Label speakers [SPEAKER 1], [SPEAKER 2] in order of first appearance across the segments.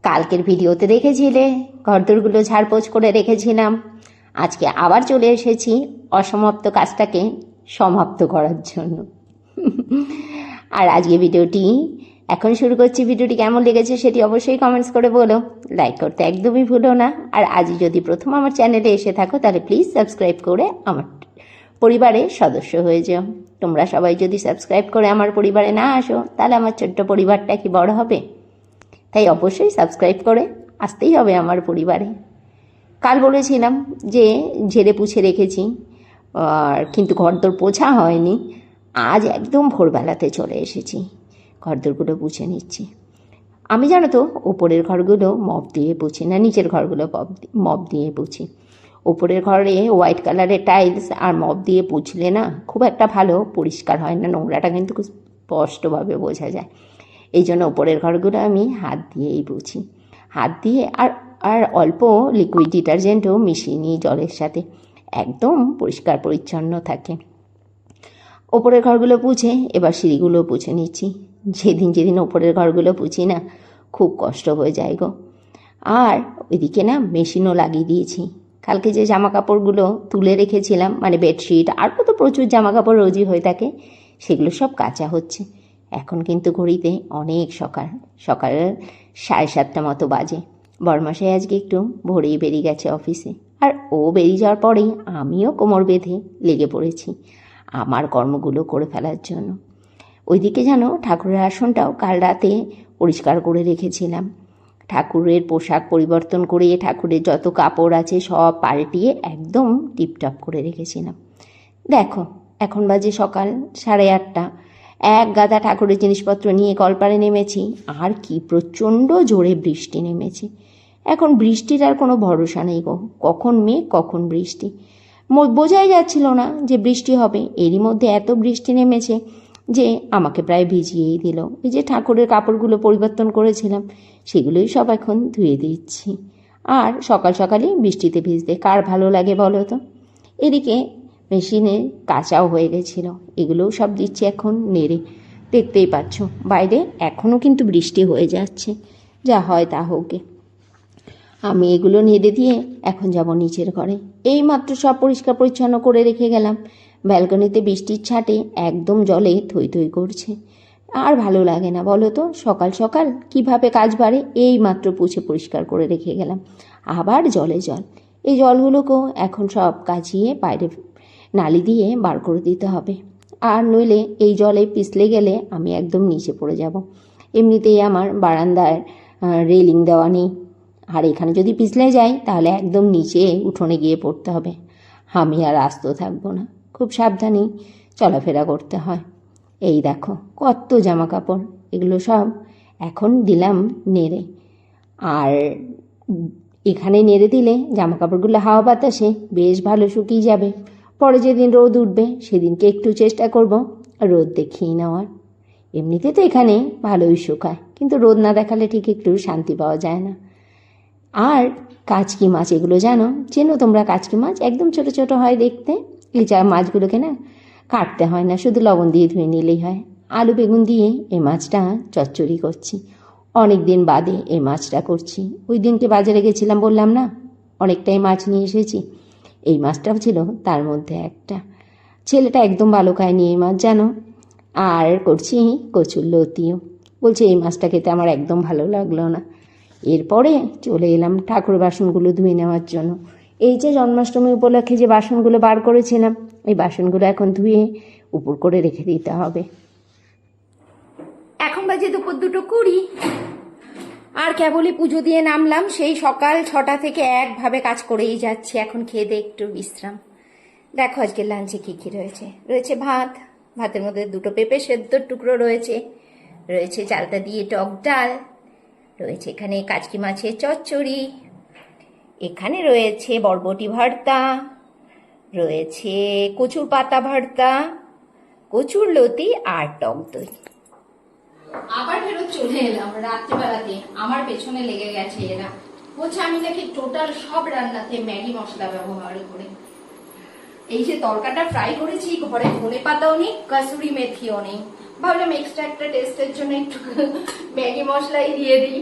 [SPEAKER 1] কালকের ভিডিওতে দেখেছিলে ঘরদোরগুলো ঝাড়পোছ করে রেখেছিলাম। আজকে আবার চলে এসেছি অসমাপ্ত কাজটাকে সমাপ্ত করার জন্য। আর আজকে ভিডিওটি এখন শুরু করছি। ভিডিওটি কেমন লেগেছে সেটি অবশ্যই কমেন্টস করে বলো, লাইক করতে একদমই ভুলো না। আর আজই যদি প্রথম আমার চ্যানেলে এসে থাকো তাহলে প্লিজ সাবস্ক্রাইব করে আমার পরিবারের সদস্য হয়ে যাও। তোমরা সবাই যদি সাবস্ক্রাইব করে আমার পরিবারে না আসো তাহলে আমার ছোট্ট পরিবারটা কি বড় হবে? তাই অবশ্যই সাবস্ক্রাইব করে আসতেই হবে আমার পরিবারে। কাল বলেছিলাম যে ঝেড়ে পুছে রেখেছি, আর কিন্তু ঘরদোর পোছা হয়নি। আজ একদম ভোরবেলাতে চলে এসেছি, ঘরদোরগুলো পুছে নিচ্ছি। আমি জানো তো ওপরের ঘরগুলো মপ দিয়ে পুছি না, নিচের ঘরগুলো মপ দিয়ে পুছি। ওপরের ঘরে হোয়াইট কালারের টাইলস আর মপ দিয়ে পুছলে না খুব একটা ভালো পরিষ্কার হয় না, নোংরাটা কিন্তু খুব স্পষ্টভাবে বোঝা যায়। এই জন্য ওপরের ঘরগুলো আমি হাত দিয়েই পুছি, হাত দিয়ে। আর আর অল্প লিকুইড ডিটারজেন্টও মিশিয়ে নিই জলের সাথে, একদম পরিষ্কার পরিচ্ছন্ন থাকে। ওপরের ঘরগুলো পুছে এবার সিঁড়িগুলো পুছে নিচ্ছি। যেদিন ওপরের ঘরগুলো পুছি না খুব কষ্ট হয়ে যায় গো। আর ওইদিকে না মেশিনও লাগিয়ে দিয়েছি। কালকে যে জামা কাপড়গুলো তুলে রেখেছিলাম, মানে বেডশিট আরও তো প্রচুর জামা কাপড় রোজই হয়ে থাকে, সেগুলো সব কাচা হচ্ছে। এখন কিন্তু ঘড়িতে অনেক সকাল 7:30 মতো বাজে। বরমাসাই আজকে একটু ভোরেই বেরিয়ে গেছে অফিসে, আর ও বেরিয়ে যাওয়ার পরেই আমিও কোমর বেঁধে লেগে পড়েছি আমার কর্মগুলো করে ফেলার জন্য। ওইদিকে যেন ঠাকুরের আসনটাও কাল রাতে পরিষ্কার করে রেখেছিলাম। ঠাকুরের পোশাক পরিবর্তন করে ঠাকুরের যত কাপড় আছে সব পাল্টিয়ে একদম টিপটপ করে রেখেছিলাম। দেখো এখন বাজে সকাল 8:30। এক গাদা ঠাকুরের জিনিসপত্র নিয়ে কলপারে নেমেছি, আর কি প্রচণ্ড জোরে বৃষ্টি নেমেছে। এখন বৃষ্টির আর কোনো ভরসা নেই গো, কখন মেঘ কখন বৃষ্টি বোঝাই যাচ্ছিল না যে বৃষ্টি হবে। এরই মধ্যে এত বৃষ্টি নেমেছে যে আমাকে প্রায় ভিজিয়েই দিল। এই যে ঠাকুরের কাপড়গুলো পরিবর্তন করেছিলাম সেগুলোই সব এখন ধুয়ে দিচ্ছি। আর সকাল সকালই বৃষ্টিতে ভিজতে কার ভালো লাগে বলো তো? এদিকে মেশিনে কাঁচাও হয়ে গেছিলো, এগুলোও সব দিচ্ছি এখন নেড়ে। দেখতেই পাচ্ছ বাইরে এখনও কিন্তু বৃষ্টি হয়ে যাচ্ছে, যা হয় তা হোক। আমি এগুলো নেড়ে দিয়ে এখন যাব নিচের ঘরে। এই মাত্র সব পরিষ্কার পরিচ্ছন্ন করে রেখে গেলাম। ব্যালকনিতে বৃষ্টির ছাটে একদম জলে থই থই করছে, আর ভালো লাগে না বলো তো? সকাল সকাল কিভাবে কাজ বাড়ে। এই মাত্র পুছে পরিষ্কার করে রেখে গেলাম, আবার জলে জল। এই জলগুলোকেও এখন সব কাচিয়ে বাইরে নালি দিয়ে বার করে দিতে হবে, আর নইলে এই জলে পিছলে গেলে আমি একদম নিচে পড়ে যাব। এমনিতেই আমার বারান্দায় রেলিং দেওয়া নেই, আর এখানে যদি পিছলে যাই তাহলে একদম নিচে উঠোনে গিয়ে পড়তে হবে। আমি আর আস্ত থাকবো না, খুব সাবধানেই চলাফেরা করতে হয়। এই দেখো কত জামা কাপড়, এগুলো সব এখন দিলাম নেড়ে। আর এখানে নেড়ে দিলে জামা কাপড়গুলো হাওয়া বাতাসে বেশ ভালো শুকিয়ে যাবে। পরে যেদিন রোদ উঠবে সেদিনকে একটু চেষ্টা করব রোদ দেখিয়ে নেওয়ার। এমনিতে তো এখানে ভালোই শুকায়, কিন্তু রোদ না দেখালে ঠিক একটু শান্তি পাওয়া যায় না। আর কাচকি মাছ, এগুলো চেনো তোমরা? কাচকি মাছ একদম ছোট ছোট হয় দেখতে। এই মাছগুলোকে না কাটতে হয় না, শুধু লবণ দিয়ে ধুয়ে নিলেই হয়। আলু বেগুন দিয়ে এই মাছটা চচ্চড়ি করছি। অনেক দিন বাদে এই মাছটা করছি। ওই দিনকে বাজারে গেছিলাম বললাম না, অনেকটাই মাছ নিয়ে এসেছি। এই মাছটাও ছিল তার মধ্যে একটা। ছেলেটা একদম ভালো খায়নি এই মাছ জানো। আর করছি কচুর লতিও। বলছে এই মাছটা খেতে আমার একদম ভালো লাগলো না। এরপরে চলে এলাম ঠাকুর বাসনগুলো ধুয়ে নেওয়ার জন্য। এই যে জন্মাষ্টমী উপলক্ষে যে বাসনগুলো বার করেছিলাম, এই বাসনগুলো এখন ধুয়ে উপর করে রেখে দিতে হবে। এখন বাজে দুপুর 2:20, আর কেবলই পুজো দিয়ে নামলাম। সেই সকাল 6টা থেকে একভাবে কাজ করেই যাচ্ছি। এখন খেয়ে দিয়ে একটু বিশ্রাম। দেখো আজকে লাঞ্চে কী কী রয়েছে। রয়েছে ভাত, ভাতের মধ্যে 2টো পেঁপে সেদ্ধর টুকরো রয়েছে, রয়েছে চালতা দিয়ে টক ডাল, রয়েছে এখানে কাচকি মাছের চচ্চড়ি, এখানে রয়েছে বরবটি ভর্তা, রয়েছে কচুর পাতা ভর্তা, কচুর লতি আর টক দই।
[SPEAKER 2] আবার ফেরত চলে এলাম রাত্রিবেলাতে। আমার পেছনে লেগে গেছে এরা, বলছে আমি নাকি টোটাল সব রান্নাতে ম্যাগি মশলা ব্যবহার করে। এই যে তরকাটা ফ্রাই করেছি, ঘরে ধনে পাতাও নেই, কাসুরি মেথিও নেই। ভাবলাম এক্সট্রা একটা টেস্টের জন্য একটু ম্যাগি মশলাই দিয়ে দিই।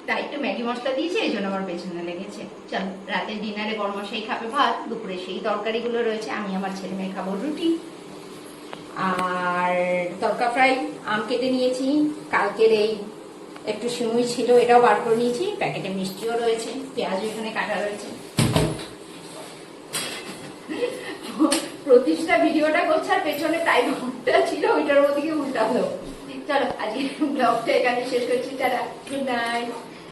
[SPEAKER 2] তাই একটু ম্যাগি মশলা দিয়েছে, এই জন্য আমার পেছনে লেগেছে। চল, রাতের ডিনারে বড়মশাই খাবে ভাত, দুপুরে সেই তরকারিগুলো রয়েছে, আমি আমার ছেলে মেয়ে খাবো রুটি। আর তরকা ফ্রাই, আম কেটে নিয়েছি, কালকের এই একটু সিমুই ছিল, এটাও বার করে নিয়েছি, প্যাকেটে মিষ্টিও রয়েছে, পেঁয়াজও এখানে কাটা রয়েছে। প্রতিষ্ঠা ভিডিওটা করছে আর পেছনে টাইমারটা ছিল, ওইটার মধ্যে উল্টালো। চলো, আজকে ব্লগটা এখানে শেষ করছি, তারা গুড নাইট।